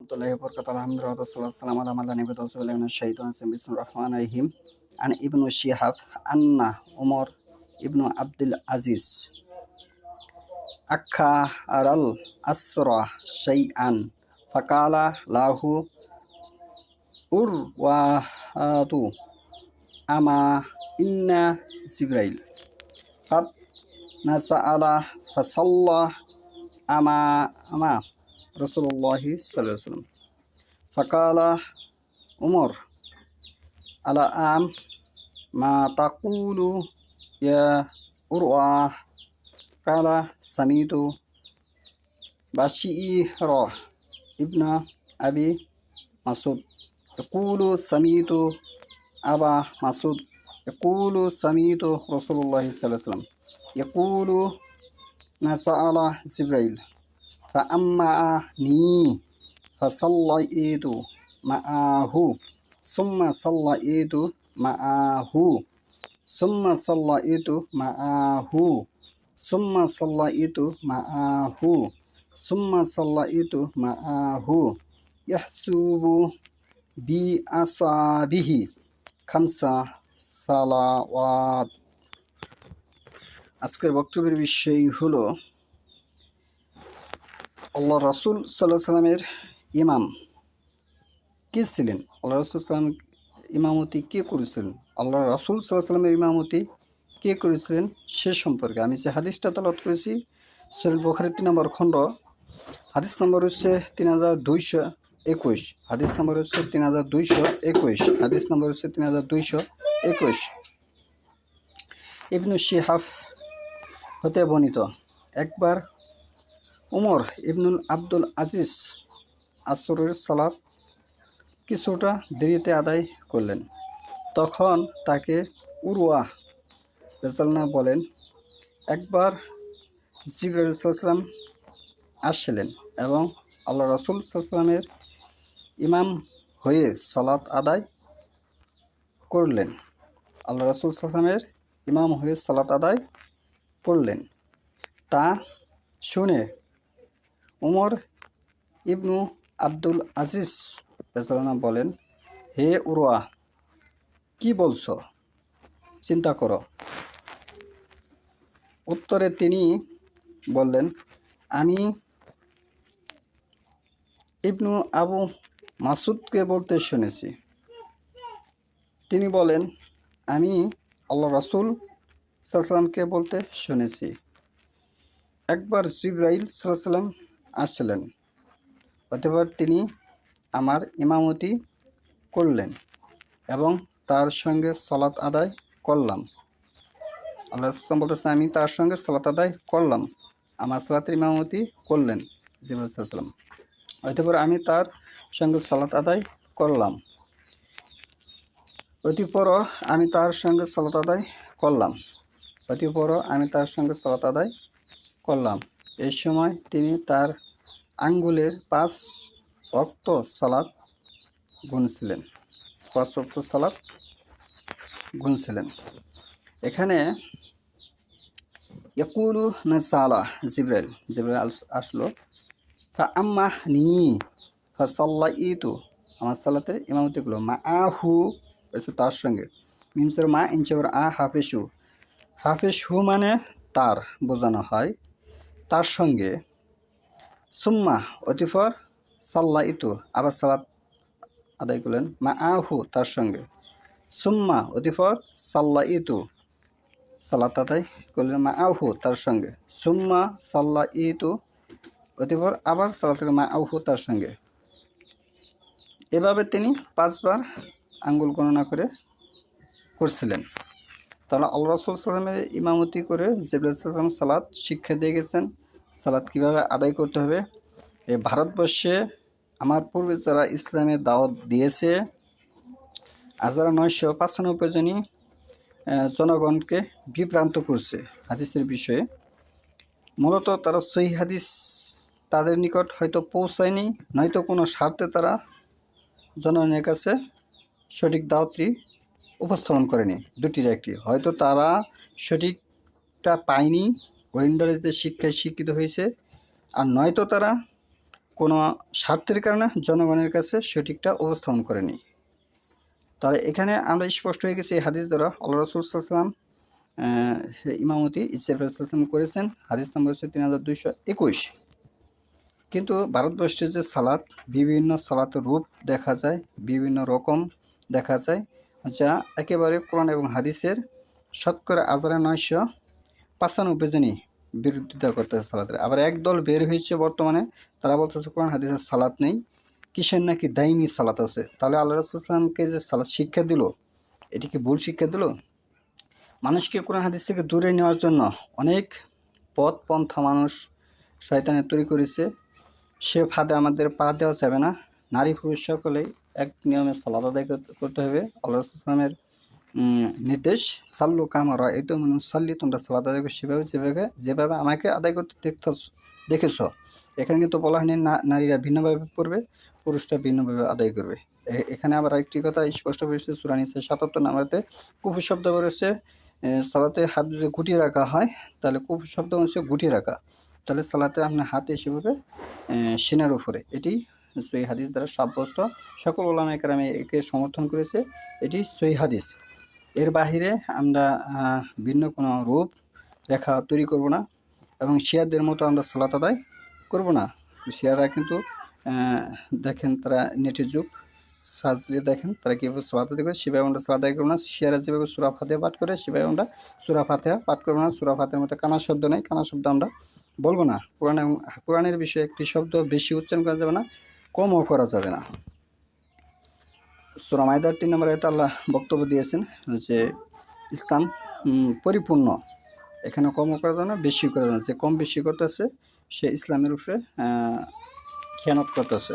warahmatullahi wabarakatuh. Alhamdulillah wassalam ala man la nabiyya ba'dahu. Billahi minash shaitanir rajim. Bismillahir rahmanir rahim. An Ibnu Shihab anna Umar ibnu Abdul Aziz aral asra shay'an faqala lahu urwatu ama inna Jibril qad nasa'ala fasalla ama Rasulullah sallallahu alaihi wasallam. Faqala Umar ala ma taqulu ya Urwa. Qala samitu Bashira ibn Abi Masud yaqulu samitu Aba Masud yaqulu samitu Rasulullah sallallahu alaihi wasallam yaqulu nasa'ala Jibril فأمعني فصليت معه ثم صليت معه ثم صليت معه ثم صليت معه ثم صليت معه يحسب بأصابه 5 صلوات। আজকের বক্তব্যের বিষয় হলো আল্লাহ রাসূল সাল্লাল্লাহু আলাইহি সাল্লামের ইমাম কে ছিলেন, আল্লাহ রাসূল সাল্লাম ইমামতি কে করেছিলেন, আল্লাহ রাসূল সাল্লাল্লাহু আলাইহি সাল্লামের ইমামতি কে করেছিলেন সে সম্পর্কে আমি যে হাদিসটা তেলাওয়াত করেছি সহিহ বুখারী 3 নম্বর খণ্ড, হাদিস নম্বর হচ্ছে 3221, হাদিস নম্বর হচ্ছে 3221, হাদিস নম্বর হচ্ছে 3221। ইবনু শিহাব হতে বর্ণিত, একবার উমর ইবনুল আব্দুল আজিজ আসরের সালাত কিছুটা দেরিতে আদায় করলেন। তখন তাকে উরওয়া রাদিয়াল্লাহু বলেন, একবার জিবরাইল সাল্লাল্লাহু আলাইহি ওয়াসাল্লাম আসছিলেন এবং আল্লাহ রাসূল সাল্লাল্লাহু আলাইহি ওয়াসাল্লামের ইমাম হয়ে সালাত আদায় করলেন। আল্লাহ রাসূল সাল্লাল্লাহু আলাইহি ওয়াসাল্লামের ইমাম হয়ে সালাত আদায় করলেন। তা শুনে উমর ইবনু আব্দুল আজিজ রাদিয়াল্লাহু বলেন, হে উরওয়া, কি বলছো, চিন্তা করো। উত্তরে তিনি বললেন, আমি ইবনু আবু মাসুদকে বলতে শুনেছি। তিনি বলেন, আমি আল্লাহ রাসূল সাল্লাল্লাহু আলাইহি ওয়াসাল্লামকে বলতে শুনেছি, একবার জিবরাইল সাল্লাল্লাহু আলাইহি ওয়াসাল্লাম আসলেন, অতঃপর তিনি আমার ইমামতি করলেন এবং তার সঙ্গে সালাত আদায় করলাম। আল্লাহ রাসূল বলতেছে, আমি তার সঙ্গে সালাত আদায় করলাম, আমার সালাতের ইমামতি করলেন জিবরাইল সাল্লাল্লাহু আলাইহি ওয়াসাল্লাম, অতঃপর আমি তার সঙ্গে সালাত আদায় করলাম, অতঃপর আমি তার সঙ্গে সালাত আদায় করলাম, অতঃপর আমি তার সঙ্গে সালাত আদায় করলাম। এই সময় তিনি তার আঙ্গুলের 5 ওয়াক্ত সালাত গুনছিলেন, 5 ওয়াক্ত সালাত গুনছিলেন। এখানে ইয়াকুলু নাসালা জিবরাইল আসলো, ফাআম্মাহনি ফাসাল্লাইতু, আমার সালাতের ইমামতি করলো, মাআহু তার সঙ্গে, মিমসের মা ইনসার আ হাফেশু, হাফেশু মানে তার বোঝানো হয়, তার সঙ্গে, সুম্মা অতঃপর সাল্লাইতু আবার সালাত আদায় করলেন, মাআহু তার সঙ্গে, সুম্মা অতঃপর সাল্লাইতু সালাত আদায় করলেন মাআহু তার সঙ্গে, সুম্মা সাল্লাইতু অতঃপর আবার সালাত করলেন মাআহু তার সঙ্গে। এভাবে তিনি 5 বার আঙ্গুল গণনা করে করছিলেন। তাহলে আল্লাহ রাসূল সাল্লাল্লাহু আলাইহি ওয়াসাল্লামের ইমামতি করে জিবরাইল সাল্লাল্লাহু আলাইহি ওয়াসাল্লাম সালাত শিক্ষা দিয়ে গেছেন, সালাত কীভাবে আদায় করতে হবে। এই ভারতবর্ষে আমার পূর্বে যারা ইসলামের দাওয়াত দিয়েছে, 1995 জনই জনগণকে বিভ্রান্ত করছে হাদিসের বিষয়ে। মূলত তারা সহিহ হাদিস তাদের নিকট হয়তো পৌঁছায়নি, নয়তো কোনো স্বার্থে তারা জনগণের কাছে সঠিক দাওয়াতটি উপস্থাপন করেনি, দুটির একটি। হয়তো তারা সঠিকটা পায়নি, ওই ইন্টারেস্টদের শিক্ষায় শিক্ষিত হয়েছে, আর নয়তো তারা কোনো স্বার্থের কারণে জনগণের কাছে সঠিকটা উপস্থাপন করেনি। তাহলে এখানে আমরা স্পষ্ট হয়ে গেছি এই হাদিস দ্বারা আল্লাহ রাসূল সাল্লাল্লাহু আলাইহি ওয়াসাল্লাম ইমামতি ইসরাফিল করেছেন। হাদিস নম্বর হচ্ছে 3221। কিন্তু ভারতবর্ষে যে সালাত, বিভিন্ন সালাতের রূপ দেখা যায়, বিভিন্ন রকম দেখা যায়, যা একেবারে কোরআন এবং হাদিসের শতকরা 995 জনই বিরোধিতা করতেছে সালাতের। আবার একদল বের হয়েছে বর্তমানে, তারা বলতেছে কোরআন হাদিসের সালাত নেই, কিসের নাকি দাইমি সালাত আছে। তাহলে আল্লাহ রাসূল সাল্লাল্লাহু আলাইহি ওয়াসাল্লামকে যে সালাত শিক্ষা দিল, এটি কি ভুল শিক্ষা দিল? মানুষকে কোরআন হাদিস থেকে দূরে নেওয়ার জন্য অনেক পথ পন্থা মানুষ শয়তানে তৈরি করেছে। সে ফাঁদে আমাদের পা দেওয়া যাবে না। নারী পুরুষ সকলেই এক নিয়মে সালাত আদায় করতে হবে। আল্লাহ রাসূল সাল্লাল্লাহু আলাইহি ওয়াসাল্লামের নির্দেশ, সাল্লু কামা রাআইতুমুনি উসাল্লি, তোমরা সালাত আদায় করো যেভাবে আমাকে আদায় করতে দেখেছ। এখানে কিন্তু বলা হয়নি নারীরা ভিন্নভাবে পড়বে, পুরুষরা ভিন্নভাবে আদায় করবে। এখানে আবার একটি কথা স্পষ্ট করেছে সূরা নিসা ৭৭ নম্বরেতে, কুফু শব্দ রয়েছে সালাতে হাত যদি গুটিয়ে রাখা হয়, তাহলে কুফু শব্দ হচ্ছে গুটিয়ে রাখা। তাহলে সালাতে আপনার হাত এসে পড়বে সিনার উপরে। এটি সহিহ হাদিস দ্বারা সাব্যস্ত। সকল উলামায়ে কেরামে একে সমর্থন করেছে। এটি সহিহ হাদিস। এর বাহিরে আমরা ভিন্ন কোনো রূপ রেখা তৈরি করব না এবং শিয়াদের মতো আমরা সালাত আদায় করব না। শিয়ারা কিন্তু দেখেন, তারা নেটের যুগ, সার্চ দিয়ে দেখেন তারা কীভাবে সালাত আদায় করে, সেভাবে আমরা সালাত আদায় করবো না। শিয়ারা যেভাবে সূরা ফাতিহা পাঠ করে, সেভাবে আমরা সূরা ফাতিহা পাঠ করবো না। সূরা ফাতিহার মধ্যে কানা শব্দ নেই, কানা শব্দ আমরা বলবো না। কোরআনের বিষয়ে একটি শব্দ বেশি উচ্চারণ করা যাবে না, কমও করা যাবে না। সূরা মাইদার ৩ নম্বর আয়াতে আল্লাহ বক্তব্য দিয়েছেন যে ইসলাম পরিপূর্ণ, এখানে কমও করা যাবে না, বেশি করা যাবে না। যে কম বেশি করতেছে সে ইসলামের উপরে খেয়ানত করতেছে।